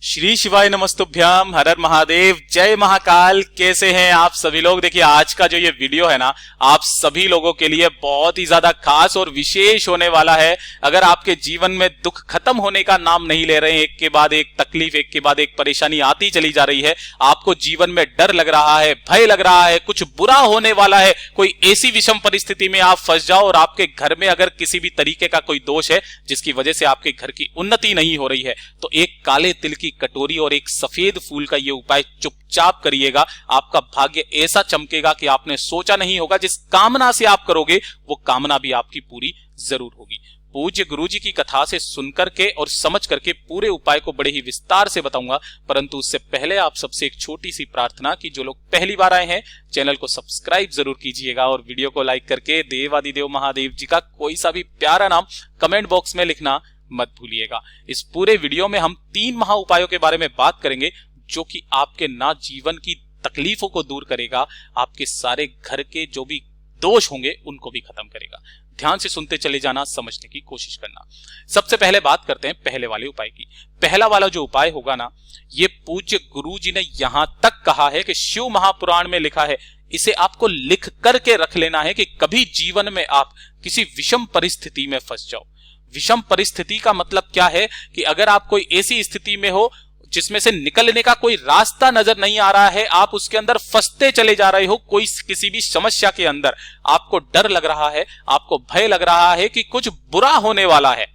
श्री शिवाय नमस्तुभ्यम, हर हर महादेव, जय महाकाल। कैसे हैं आप सभी लोग। देखिए आज का जो ये वीडियो है ना, आप सभी लोगों के लिए बहुत ही ज्यादा खास और विशेष होने वाला है। अगर आपके जीवन में दुख खत्म होने का नाम नहीं ले रहे हैं, एक के बाद एक तकलीफ, एक के बाद एक परेशानी आती चली जा रही है, आपको जीवन में डर लग रहा है, भय लग रहा है, कुछ बुरा होने वाला है, कोई ऐसी विषम परिस्थिति में आप फंस जाओ और आपके घर में अगर किसी भी तरीके का कोई दोष है जिसकी वजह से आपके घर की उन्नति नहीं हो रही है, तो एक काले तिल की कटोरी और एक सफेद फूल का ये उपाय चुपचाप करिएगा। आपका भाग्य ऐसा चमकेगा कि आपने सोचा नहीं होगा। जिस कामना से आप करोगे वो कामना भी आपकी पूरी जरूर होगी। पूज्य गुरुजी की कथा से सुनकर के और समझ करके पूरे उपाय को बड़े ही विस्तार से बताऊंगा, परंतु उससे पहले आप सबसे एक छोटी सी प्रार्थना कि जो लोग पहली बार आए हैं चैनल को सब्सक्राइब जरूर कीजिएगा और वीडियो को लाइक करके देवादिदेव महादेव जी का कोई सा भी प्यारा नाम कमेंट बॉक्स में लिखना मत भूलिएगा। इस पूरे वीडियो में हम 3 महा उपायों के बारे में बात करेंगे जो कि आपके ना जीवन की तकलीफों को दूर करेगा, आपके सारे घर के जो भी दोष होंगे उनको भी खत्म करेगा। ध्यान से सुनते चले जाना, समझने की कोशिश करना। सबसे पहले बात करते हैं पहले वाले उपाय की। पहला वाला जो उपाय होगा ना, ये पूज्य गुरुजी ने यहां तक कहा है कि शिव महापुराण में लिखा है, इसे आपको लिख करके रख लेना है कि कभी जीवन में आप किसी विषम परिस्थिति में फंस जाओ। विषम परिस्थिति का मतलब क्या है कि अगर आप कोई ऐसी स्थिति में हो जिसमें से निकलने का कोई रास्ता नजर नहीं आ रहा है, आप उसके अंदर फंसते चले जा रहे हो, कोई किसी भी समस्या के अंदर आपको डर लग रहा है, आपको भय लग रहा है कि कुछ बुरा होने वाला है,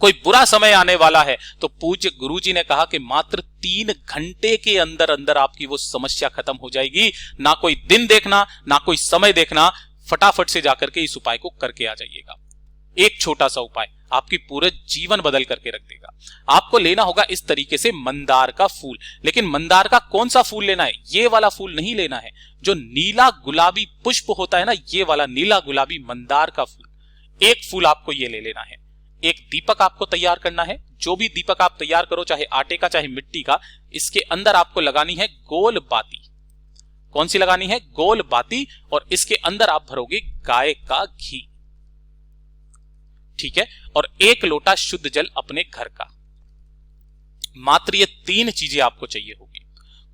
कोई बुरा समय आने वाला है, तो पूज्य गुरुजी ने कहा कि मात्र 3 घंटे के अंदर अंदर आपकी वो समस्या खत्म हो जाएगी। ना कोई दिन देखना, ना कोई समय देखना, फटाफट से जाकर के इस उपाय को करके आ जाइएगा। एक छोटा सा उपाय आपकी पूरे जीवन बदल करके रख देगा। आपको लेना होगा इस तरीके से मंदार का फूल, लेकिन मंदार का कौन सा फूल लेना है, ये वाला फूल नहीं लेना है, जो नीला गुलाबी पुष्प होता है ना, ये वाला नीला गुलाबी मंदार का फूल। एक फूल आपको ये ले लेना है। एक दीपक आपको तैयार करना है। जो भी दीपक आप तैयार करो, चाहे आटे का चाहे मिट्टी का, इसके अंदर आपको लगानी है गोल बाती। कौन सी लगानी है? गोल बाती। और इसके अंदर आप भरोगे गाय का घी, ठीक है, और 1 लोटा शुद्ध जल अपने घर का। मात्र ये 3 चीजें आपको चाहिए होगी।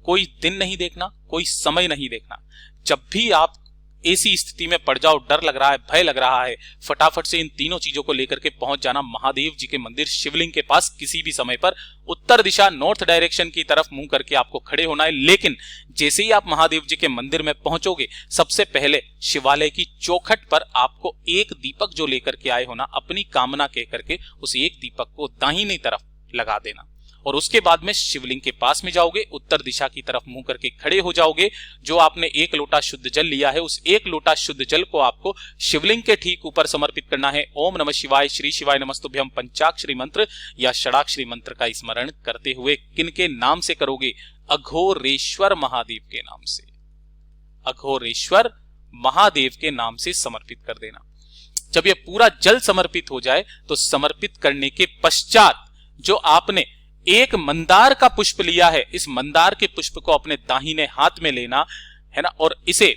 कोई दिन नहीं देखना, कोई समय नहीं देखना। जब भी आप ऐसी स्थिति में पड़ जाओ, डर लग रहा है, भय लग रहा है, फटाफट से इन तीनों चीजों को लेकर के पहुंच जाना महादेव जी के मंदिर शिवलिंग के पास। किसी भी समय पर उत्तर दिशा नॉर्थ डायरेक्शन की तरफ मुंह करके आपको खड़े होना है। लेकिन जैसे ही आप महादेव जी के मंदिर में पहुंचोगे, सबसे पहले शिवालय की चौखट पर आपको एक दीपक जो लेकर के आए हो ना, अपनी कामना कह करके उस एक दीपक को दाहिनी तरफ लगा देना। और उसके बाद में शिवलिंग के पास में जाओगे, उत्तर दिशा की तरफ मुंह करके खड़े हो जाओगे। जो आपने 1 लोटा शुद्ध जल लिया है, उस 1 लोटा शुद्ध जल को आपको शिवलिंग के ठीक ऊपर समर्पित करना है। ओम नमः शिवाय, श्री शिवाय नमस्तुभ्यम पंचाक्षरी मंत्र या षडाक्षरी मंत्र का स्मरण करते हुए किनके नाम से करोगे? अघोरेश्वर महादेव के नाम से। अघोरेश्वर महादेव के नाम से समर्पित कर देना। जब यह पूरा जल समर्पित हो जाए, तो समर्पित करने के पश्चात जो आपने एक मंदार का पुष्प लिया है, इस मंदार के पुष्प को अपने दाहिने हाथ में लेना है ना, और इसे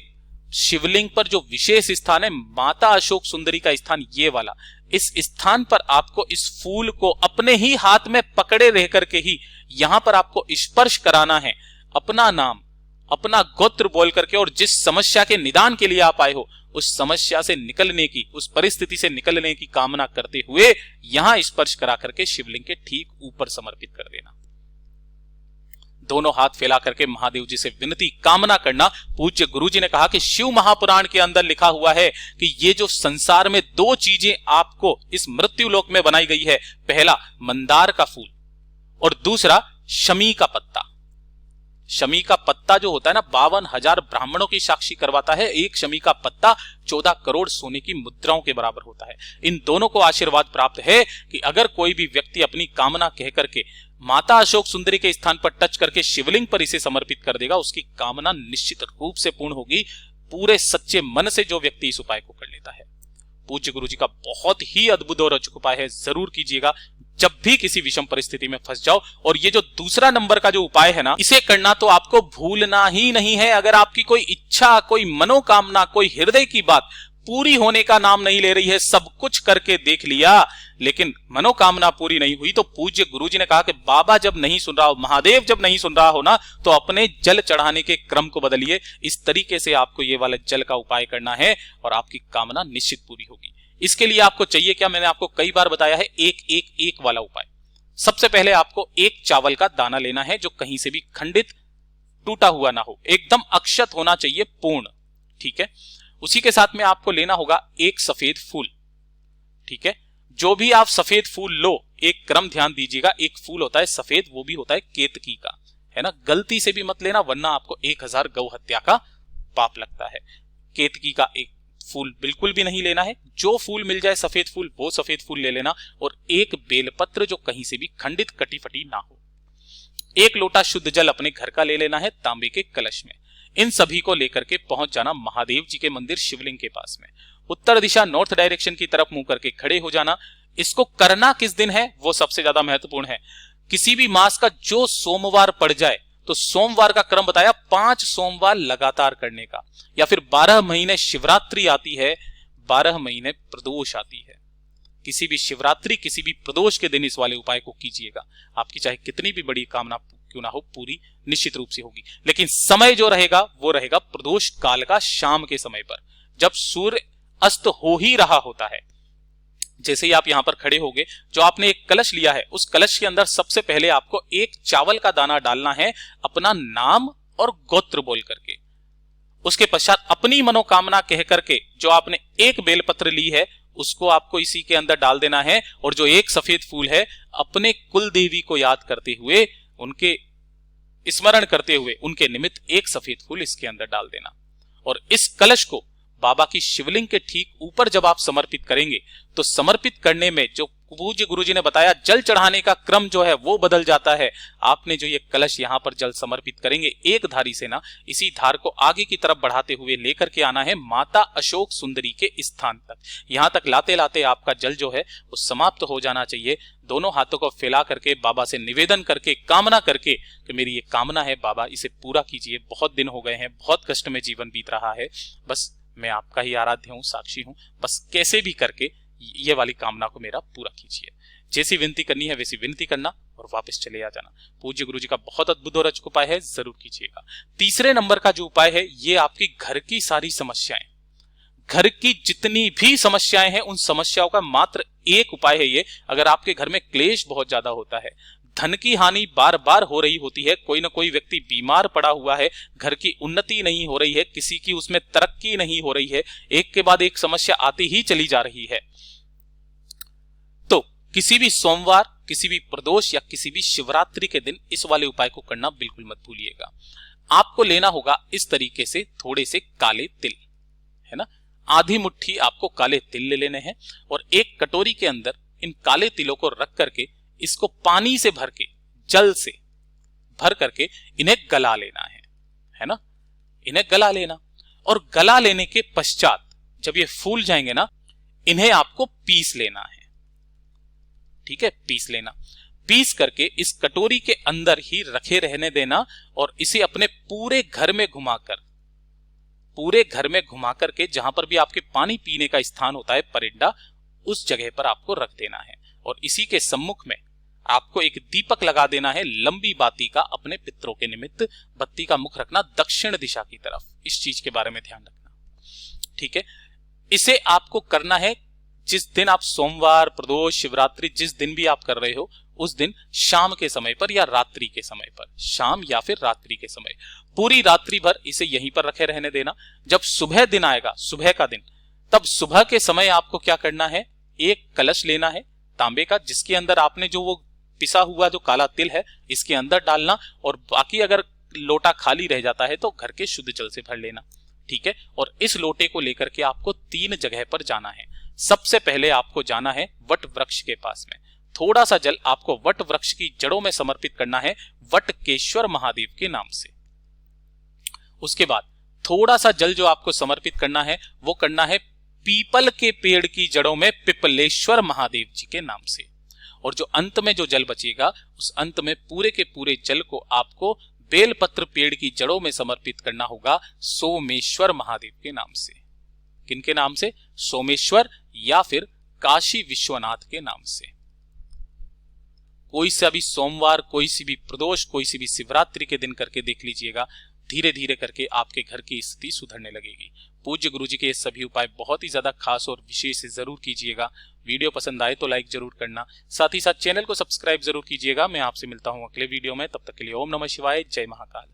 शिवलिंग पर जो विशेष स्थान है, माता अशोक सुंदरी का स्थान, ये वाला, इस स्थान पर आपको इस फूल को अपने ही हाथ में पकड़े रह करके ही यहां पर आपको स्पर्श कराना है। अपना नाम, अपना गोत्र बोल करके, और जिस समस्या के निदान के लिए आप आए हो, उस समस्या से निकलने की, उस परिस्थिति से निकलने की कामना करते हुए यहां स्पर्श करा करके शिवलिंग के ठीक ऊपर समर्पित कर देना। दोनों हाथ फैला करके महादेव जी से विनती कामना करना। पूज्य गुरुजी ने कहा कि शिव महापुराण के अंदर लिखा हुआ है कि ये जो संसार में 2 चीजें आपको इस मृत्यु लोक में बनाई गई है, पहला मंदार का फूल और दूसरा शमी का पत्ता। शमी का पत्ता जो होता है ना, 52,000 ब्राह्मणों की साक्षी करवाता है। एक शमी का पत्ता 14 करोड़ सोने की मुद्राओं के बराबर होता है। इन दोनों को आशीर्वाद प्राप्त है कि अगर कोई भी व्यक्ति अपनी कामना कह करके माता अशोक सुंदरी के स्थान पर टच करके शिवलिंग पर इसे समर्पित कर देगा, उसकी कामना निश्चित रूप से पूर्ण होगी। पूरे सच्चे मन से जो व्यक्ति इस उपाय को कर लेता है। पूज्य गुरुजी का बहुत ही अद्भुत और अचूक उपाय है, जरूर कीजिएगा जब भी किसी विषम परिस्थिति में फंस जाओ। और ये जो दूसरा नंबर का जो उपाय है ना, इसे करना तो आपको भूलना ही नहीं है। अगर आपकी कोई इच्छा, कोई मनोकामना, कोई हृदय की बात पूरी होने का नाम नहीं ले रही है। सब कुछ करके देख लिया लेकिन मनोकामना पूरी नहीं हुई। तो पूज्य गुरुजी ने कहा कि बाबा जब नहीं सुन रहा हो, महादेव जब नहीं सुन रहा हो ना, तो अपने जल चढ़ाने के क्रम को बदलिए। इस तरीके से आपको ये वाला जल का उपाय करना है और आपकी कामना निश्चित पूरी होगी। इसके लिए आपको चाहिए क्या, मैंने आपको कई बार बताया है, एक वाला उपाय। सबसे पहले आपको एक चावल का दाना लेना है जो कहीं से भी खंडित टूटा हुआ ना हो, एकदम अक्षत होना चाहिए, पूर्ण। ठीक है। उसी के साथ में आपको लेना होगा एक सफेद फूल। ठीक है। जो भी आप सफेद फूल लो, एक क्रम ध्यान दीजिएगा, एक फूल होता है सफेद, वो भी होता है केतकी का, है ना। गलती से भी मत लेना वरना आपको 1000 गौ हत्या का पाप लगता है। केतकी का एक फूल बिल्कुल भी नहीं लेना है। जो फूल मिल जाए सफेद फूल, वो सफेद फूल ले लेना। और एक बेलपत्र जो कहीं से भी खंडित कटी फटी ना हो। एक लोटा शुद्ध जल अपने घर का ले लेना है तांबे के कलश में। इन सभी को लेकर के पहुंच जाना महादेव जी के मंदिर शिवलिंग के पास में। उत्तर दिशा नॉर्थ डायरेक्शन की तरफ मुंह करके खड़े हो जाना। इसको करना किस दिन है वो सबसे ज्यादा महत्वपूर्ण है। किसी भी मास का जो सोमवार पड़ जाए, तो सोमवार का क्रम बताया 5 सोमवार लगातार करने का, या फिर 12 महीने शिवरात्रि आती है, 12 महीने प्रदोष आती है। किसी भी शिवरात्रि, किसी भी प्रदोष के दिन इस वाले उपाय को कीजिएगा। आपकी चाहे कितनी भी बड़ी कामना क्यों ना हो, पूरी निश्चित रूप से होगी। लेकिन समय जो रहेगा वो रहेगा प्रदोष काल का, शाम के समय पर, जब सूर्य अस्त हो ही रहा होता है। जैसे ही आप यहां पर खड़े होगे, जो आपने एक कलश लिया है, उस कलश के अंदर सबसे पहले आपको एक चावल का दाना डालना है, अपना नाम और गोत्र बोल करके। उसके पश्चात अपनी मनोकामना कह करके जो आपने एक बेलपत्र ली है उसको आपको इसी के अंदर डाल देना है। और जो एक सफेद फूल है, अपने कुल देवी को याद करते हुए, उनके स्मरण करते हुए, उनके निमित्त एक सफेद फूल इसके अंदर डाल देना। और इस कलश को बाबा की शिवलिंग के ठीक ऊपर जब आप समर्पित करेंगे, तो समर्पित करने में जो पूज्य गुरुजी ने बताया, जल चढ़ाने का क्रम जो है वो बदल जाता है। आपने जो ये कलश यहां पर जल समर्पित करेंगे, एक धारी से ना, इसी धार को आगे की तरफ बढ़ाते हुए लेकर के आना है माता अशोक सुंदरी के स्थान तक। यहां तक लाते लाते आपका जल जो है वो समाप्त हो जाना चाहिए। दोनों हाथों को फैला करके बाबा से निवेदन करके, कामना करके कि मेरी ये कामना है बाबा, इसे पूरा कीजिए। बहुत दिन हो गए हैं, बहुत कष्ट में जीवन बीत रहा है, बस मैं आपका ही आराध्य हूं, साक्षी हूं, बस कैसे भी करके ये वाली कामना को मेरा पूरा कीजिए। जैसी विनती करनी है वैसी विनती करना और वापस चले आ जाना। पूज्य गुरुजी का बहुत अद्भुत और अचूक उपाय है, जरूर कीजिएगा। तीसरे नंबर का जो उपाय है, ये आपकी घर की सारी समस्याएं, घर की जितनी भी समस्याएं हैं, उन समस्याओं का मात्र एक उपाय है ये। अगर आपके घर में क्लेश बहुत ज्यादा होता है, धन की हानि बार बार हो रही होती है, कोई ना कोई व्यक्ति बीमार पड़ा हुआ है, घर की उन्नति नहीं हो रही है, किसी की उसमें तरक्की नहीं हो रही है, एक के बाद एक समस्या आती ही चली जा रही है, तो किसी भी सोमवार, किसी भी प्रदोष या किसी भी शिवरात्रि के दिन इस वाले उपाय को करना बिल्कुल मत भूलिएगा। आपको लेना होगा इस तरीके से थोड़े से काले तिल, है ना, आधी मुट्ठी आपको काले तिल ले लेने हैं। और एक कटोरी के अंदर इन काले तिलों को रख करके, इसको पानी से भर के, जल से भर करके इन्हें गला लेना है ना, इन्हें गला लेना। और गला लेने के पश्चात जब ये फूल जाएंगे ना, इन्हें आपको पीस लेना है। ठीक है, पीस लेना। पीस करके इस कटोरी के अंदर ही रखे रहने देना और इसे अपने पूरे घर में घुमाकर, पूरे घर में घुमा करके, जहां पर भी आपके पानी पीने का स्थान होता है, परिंदा, उस जगह पर आपको रख देना है। और इसी के सम्मुख में आपको एक दीपक लगा देना है, लंबी बाती का, अपने पितरों के निमित्त। बत्ती का मुख रखना दक्षिण दिशा की तरफ, इस चीज के बारे में ध्यान रखना। ठीक है, इसे आपको करना है जिस दिन आप सोमवार, प्रदोष, शिवरात्रि, जिस दिन भी आप कर रहे हो, उस दिन शाम के समय पर या रात्रि के समय पर, शाम या फिर रात्रि के समय, पूरी रात्रि भर इसे यहीं पर रखे रहने देना। जब सुबह दिन आएगा, सुबह का दिन, तब सुबह के समय आपको क्या करना है, एक कलश लेना है तांबे का, जिसके अंदर आपने जो वो पिसा हुआ जो काला तिल है इसके अंदर डालना, और बाकी अगर लोटा खाली रह जाता है तो घर के शुद्ध जल से भर लेना। ठीक है, और इस लोटे को लेकर के आपको 3 जगह पर जाना है। सबसे पहले आपको जाना है वट वृक्ष के पास में। थोड़ा सा जल आपको वट वृक्ष की जड़ों में समर्पित करना है, वटकेश्वर महादेव के नाम से। उसके बाद थोड़ा सा जल जो आपको समर्पित करना है, वो करना है पीपल के पेड़ की जड़ों में पिपलेश्वर महादेव जी के नाम से। और जो अंत में जो जल बचेगा, उस अंत में पूरे के पूरे जल को आपको बेलपत्र पेड़ की जड़ों में समर्पित करना होगा, सोमेश्वर महादेव के नाम से। किनके नाम से? सोमेश्वर या फिर काशी विश्वनाथ के नाम से। कोई सा भी सोमवार, कोई सी भी प्रदोष, कोई सी भी शिवरात्रि के दिन करके देख लीजिएगा, धीरे धीरे करके आपके घर की स्थिति सुधरने लगेगी। पूज्य गुरु जी के ये सभी उपाय बहुत ही ज्यादा खास और विशेष जरूर कीजिएगा। वीडियो पसंद आए तो लाइक जरूर करना, साथ ही साथ चैनल को सब्सक्राइब जरूर कीजिएगा। मैं आपसे मिलता हूं अगले वीडियो में, तब तक के लिए ओम नमः शिवाय, जय महाकाल।